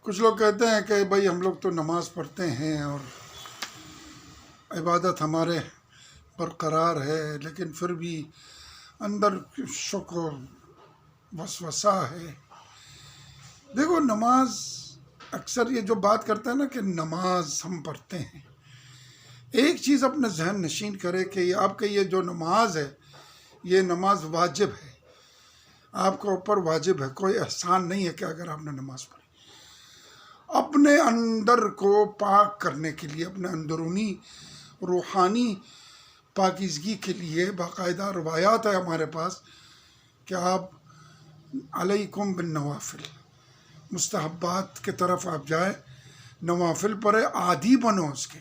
کچھ لوگ کہتے ہیں کہ بھائی ہم لوگ تو نماز پڑھتے ہیں اور عبادت ہمارے برقرار ہے، لیکن پھر بھی اندر شک و وسوسہ ہے۔ دیکھو، نماز اکثر یہ جو بات کرتے ہیں نا کہ نماز ہم پڑھتے ہیں، ایک چیز اپنے ذہن نشین کرے کہ یہ آپ کا یہ جو نماز ہے، یہ نماز واجب ہے، آپ کے اوپر واجب ہے، کوئی احسان نہیں ہے کہ اگر آپ نے نماز پڑھی۔ اپنے اندر کو پاک کرنے کے لیے، اپنے اندرونی روحانی پاکیزگی کے لیے باقاعدہ روایات ہے ہمارے پاس کہ آپ علیکم بالنوافل، مستحبات کی طرف آپ جائیں، نوافل پڑھے، عادی بنو اس کے،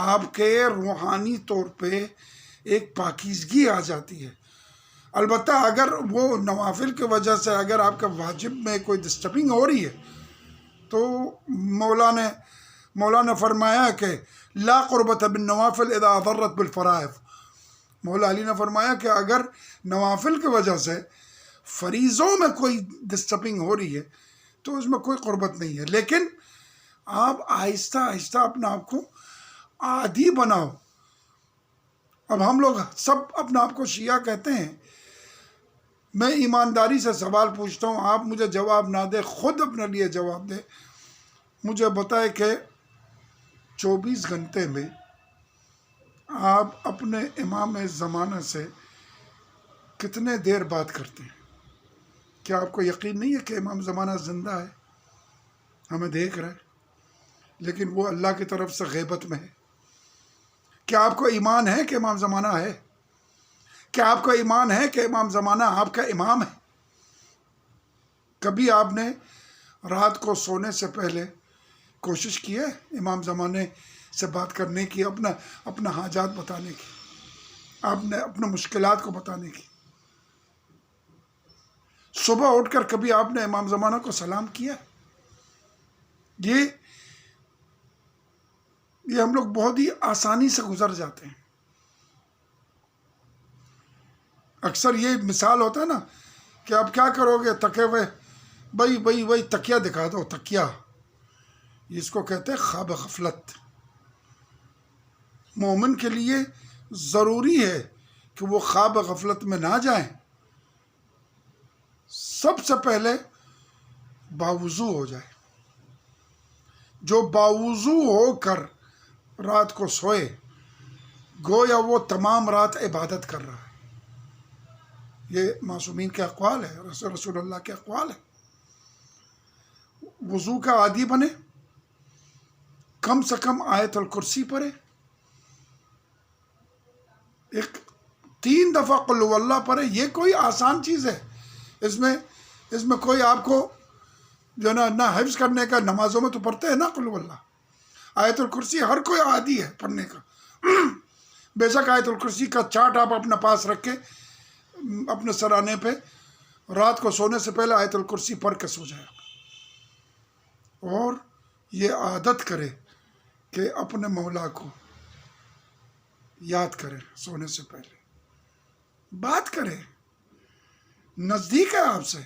آپ کے روحانی طور پہ ایک پاکیزگی آ جاتی ہے۔ البتہ اگر وہ نوافل کی وجہ سے اگر آپ کے واجب میں کوئی ڈسٹربنگ ہو رہی ہے تو مولا نے فرمایا کہ لا قربت بالنوافل اذا اضرت بالفرائض۔ مولا علی نے فرمایا کہ اگر نوافل کی وجہ سے فریضوں میں کوئی ڈسٹربنگ ہو رہی ہے تو اس میں کوئی قربت نہیں ہے، لیکن آپ آہستہ آہستہ اپنے آپ کو عادی بناؤ۔ اب ہم لوگ سب اپنے آپ کو شیعہ کہتے ہیں، میں ایمانداری سے سوال پوچھتا ہوں، آپ مجھے جواب نہ دے، خود اپنے لیے جواب دے، مجھے بتائے کہ 24 گھنٹے میں آپ اپنے امام زمانہ سے کتنے دیر بات کرتے ہیں؟ کیا آپ کو یقین نہیں ہے کہ امام زمانہ زندہ ہے، ہمیں دیکھ رہا ہے، لیکن وہ اللہ کی طرف سے غیبت میں ہے؟ کیا آپ کو ایمان ہے کہ امام زمانہ ہے؟ کیا آپ کو ایمان ہے کہ امام زمانہ آپ کا امام ہے؟ کبھی آپ نے رات کو سونے سے پہلے کوشش کی ہے امام زمانے سے بات کرنے کی، اپنا حاجات بتانے کی، آپ نے اپنے مشکلات کو بتانے کی؟ صبح اٹھ کر کبھی آپ نے امام زمانہ کو سلام کیا؟ یہ ہم لوگ بہت ہی آسانی سے گزر جاتے ہیں۔ اکثر یہ مثال ہوتا ہے نا کہ آپ کیا کرو گے تکے ہوئے، بھائی تکیہ دکھا دو، تکیہ، اس کو کہتے ہیں خواب غفلت۔ مومن کے لیے ضروری ہے کہ وہ خواب غفلت میں نہ جائیں، سب سے پہلے باوضو ہو جائے۔ جو باوضو ہو کر رات کو سوئے، گویا وہ تمام رات عبادت کر رہا ہے۔ یہ معصومین کے اقوال ہے، رسول اللہ کے اقوال ہے۔ وضو کا عادی بنے، کم سے کم آیت الکرسی پڑھے، 3 دفعہ قل هو اللہ پڑھے۔ یہ کوئی آسان چیز ہے، اس میں کوئی آپ کو جو نہ حفظ کرنے کا، نمازوں میں تو پڑھتے ہیں نا قل هو اللہ۔ آیت الکرسی ہر کوئی عادی ہے پڑھنے کا۔ بے شک آیت الکرسی کا چارٹ آپ اپنے پاس رکھے اپنے سرانے پہ، رات کو سونے سے پہلے آیت الکرسی پڑھ کے سو جائے، اور یہ عادت کرے کہ اپنے مولا کو یاد کرے، سونے سے پہلے بات کرے، نزدیک ہے آپ سے،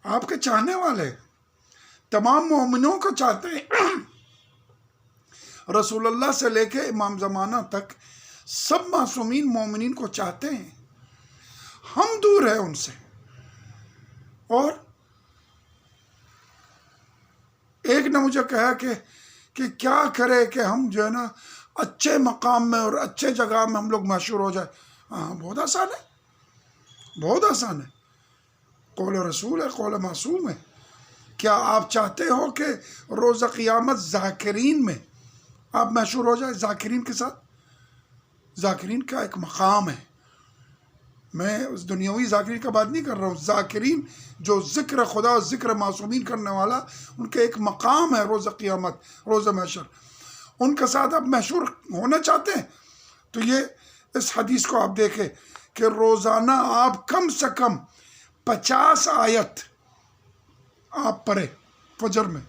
آپ کے چاہنے والے، تمام مومنوں کو چاہتے ہیں، رسول اللہ سے لے کے امام زمانہ تک سب معصومین مومنین کو چاہتے ہیں، ہم دور ہیں ان سے۔ اور ایک نے مجھے کہا کہ کیا کرے کہ ہم جو ہے نا اچھے مقام میں اور اچھے جگہ میں ہم لوگ مشہور ہو جائے۔ ہاں، بہت آسان ہے، بہت آسان ہے، قول رسول ہے، قول معصوم ہے۔ کیا آپ چاہتے ہو کہ روز قیامت ذاکرین میں آپ مشہور ہو جائے؟ ذاکرین کے ساتھ، ذاکرین کا ایک مقام ہے، میں اس دنیاوی ذاکرین کا بات نہیں کر رہا ہوں، ذاکرین جو ذکر خدا اور ذکر معصومین کرنے والا، ان کے ایک مقام ہے روز قیامت، روز محشر، ان کے ساتھ آپ مشہور ہونا چاہتے ہیں تو یہ اس حدیث کو آپ دیکھیں کہ روزانہ آپ کم سے کم 50 آیت آپ پڑھیں فجر میں۔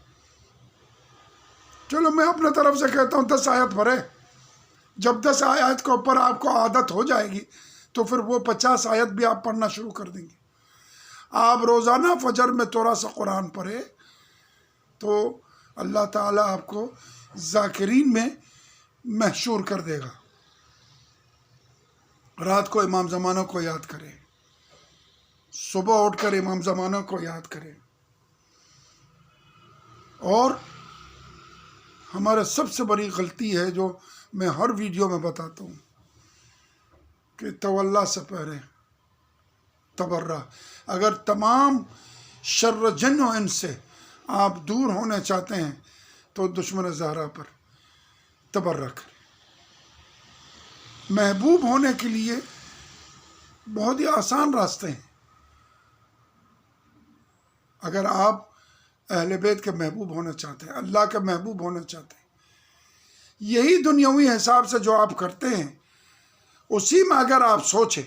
چلو میں اپنے طرف سے کہتا ہوں 10 آیت پڑھیں، جب 10 آیت کے اوپر آپ کو عادت ہو جائے گی تو پھر وہ 50 آیت بھی آپ پڑھنا شروع کر دیں گے۔ آپ روزانہ فجر میں تھوڑا سا قرآن پڑھے تو اللہ تعالیٰ آپ کو ذاکرین میں محشور کر دے گا۔ رات کو امام زمانہ کو یاد کرے، صبح اٹھ کر امام زمانہ کو یاد کرے۔ اور ہمارا سب سے بڑی غلطی ہے جو میں ہر ویڈیو میں بتاتا ہوں کہ تولا سے پہلے تبرہ۔ اگر تمام شر جن و انس سے آپ دور ہونا چاہتے ہیں تو دشمن زہرا پر تبرہ کریں۔ محبوب ہونے کے لیے بہت ہی آسان راستے ہیں۔ اگر آپ اہل بیت کے محبوب ہونا چاہتے ہیں، اللہ کے محبوب ہونا چاہتے ہیں، یہی دنیاوی حساب سے جو آپ کرتے ہیں اسی میں اگر آپ سوچیں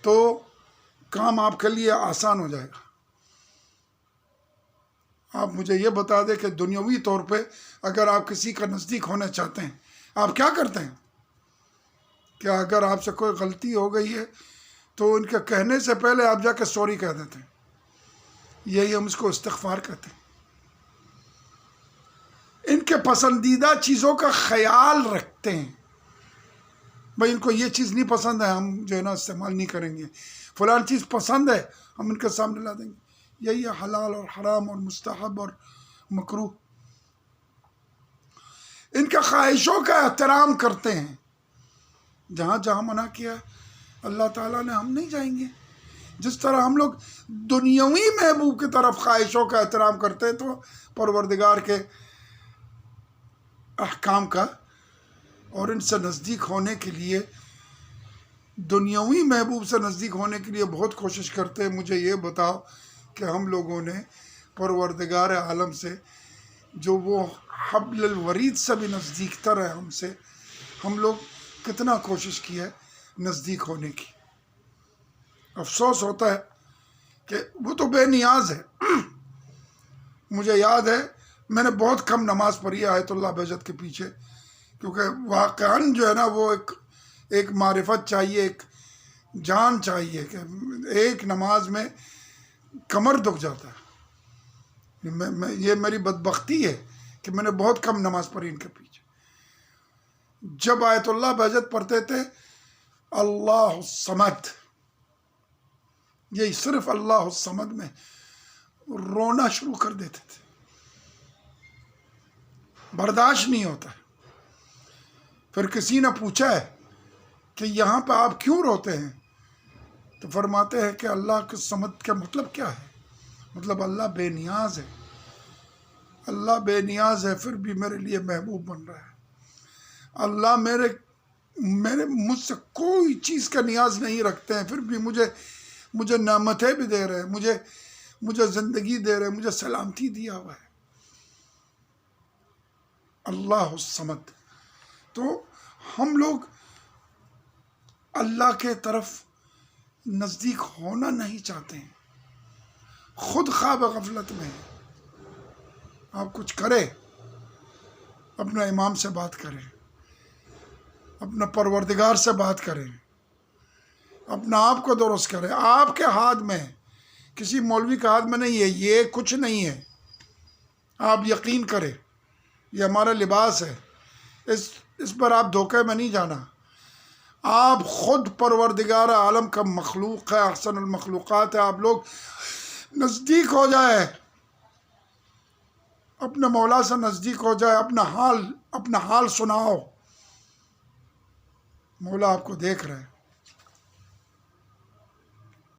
تو کام آپ کے لیے آسان ہو جائے گا۔ آپ مجھے یہ بتا دیں کہ دنیاوی طور پہ اگر آپ کسی کا نزدیک ہونا چاہتے ہیں آپ کیا کرتے ہیں؟ کہ اگر آپ سے کوئی غلطی ہو گئی ہے تو ان کے کہنے سے پہلے آپ جا کے سوری کہہ دیتے ہیں۔ یہی ہم اس کو استغفار کہتے ہیں۔ ان کے پسندیدہ چیزوں کا خیال رکھتے ہیں، بھائی ان کو یہ چیز نہیں پسند ہے، ہم جو ہے نا استعمال نہیں کریں گے، فلان چیز پسند ہے ہم ان کے سامنے لا دیں گے۔ یہی ہے حلال اور حرام اور مستحب اور مکروہ۔ ان کے خواہشوں کا احترام کرتے ہیں، جہاں جہاں منع کیا اللہ تعالیٰ نے ہم نہیں جائیں گے۔ جس طرح ہم لوگ دنیاوی محبوب کی طرف خواہشوں کا احترام کرتے ہیں تو پروردگار کے احکام کا اور ان سے نزدیک ہونے کے لیے، دنیاوی محبوب سے نزدیک ہونے کے لیے بہت کوشش کرتے ہیں۔ مجھے یہ بتاؤ کہ ہم لوگوں نے پروردگار عالم سے جو وہ حبل الورید سے بھی نزدیک تر ہے ہم سے، ہم لوگ کتنا کوشش کی ہے نزدیک ہونے کی۔ افسوس ہوتا ہے کہ وہ تو بے نیاز ہے۔ مجھے یاد ہے میں نے بہت کم نماز پڑھی ہے آیت اللہ بہجت کے پیچھے، کیونکہ واقعاً جو ہے نا وہ ایک معرفت چاہیے، ایک جان چاہیے کہ ایک نماز میں کمر دکھ جاتا ہے۔ یہ میری بدبختی ہے کہ میں نے بہت کم نماز پڑھی ان کے پیچھے۔ جب آیت اللہ بہجت پڑھتے تھے اللہ الصمد، یہی صرف اللہ الصمد میں رونا شروع کر دیتے تھے، برداشت نہیں ہوتا۔ پھر کسی نے پوچھا ہے کہ یہاں پہ آپ کیوں روتے ہیں؟ تو فرماتے ہیں کہ اللہ کے صمد کا مطلب کیا ہے؟ مطلب اللہ بے نیاز ہے، اللہ بے نیاز ہے پھر بھی میرے لیے محبوب بن رہا ہے۔ اللہ مجھ سے کوئی چیز کا نیاز نہیں رکھتے ہیں، پھر بھی مجھے نعمتیں بھی دے رہے ہیں، مجھے زندگی دے رہے ہیں، مجھے سلامتی دیا ہوا ہے۔ اللہ الصمد۔ تو ہم لوگ اللہ کے طرف نزدیک ہونا نہیں چاہتے ہیں، خود خواب غفلت میں ہیں۔ آپ کچھ کرے، اپنے امام سے بات کریں، اپنا پروردگار سے بات کریں، اپنا آپ کو درست کریں۔ آپ کے ہاتھ میں، کسی مولوی کے ہاتھ میں نہیں ہے، یہ کچھ نہیں ہے۔ آپ یقین کریں، یہ ہمارا لباس ہے، اس پر آپ دھوکے میں نہیں جانا۔ آپ خود پروردگار عالم کا مخلوق ہے، احسن المخلوقات ہے۔ آپ لوگ نزدیک ہو جائے، اپنے مولا سے نزدیک ہو جائے، اپنا حال سناؤ۔ مولا آپ کو دیکھ رہے ہیں۔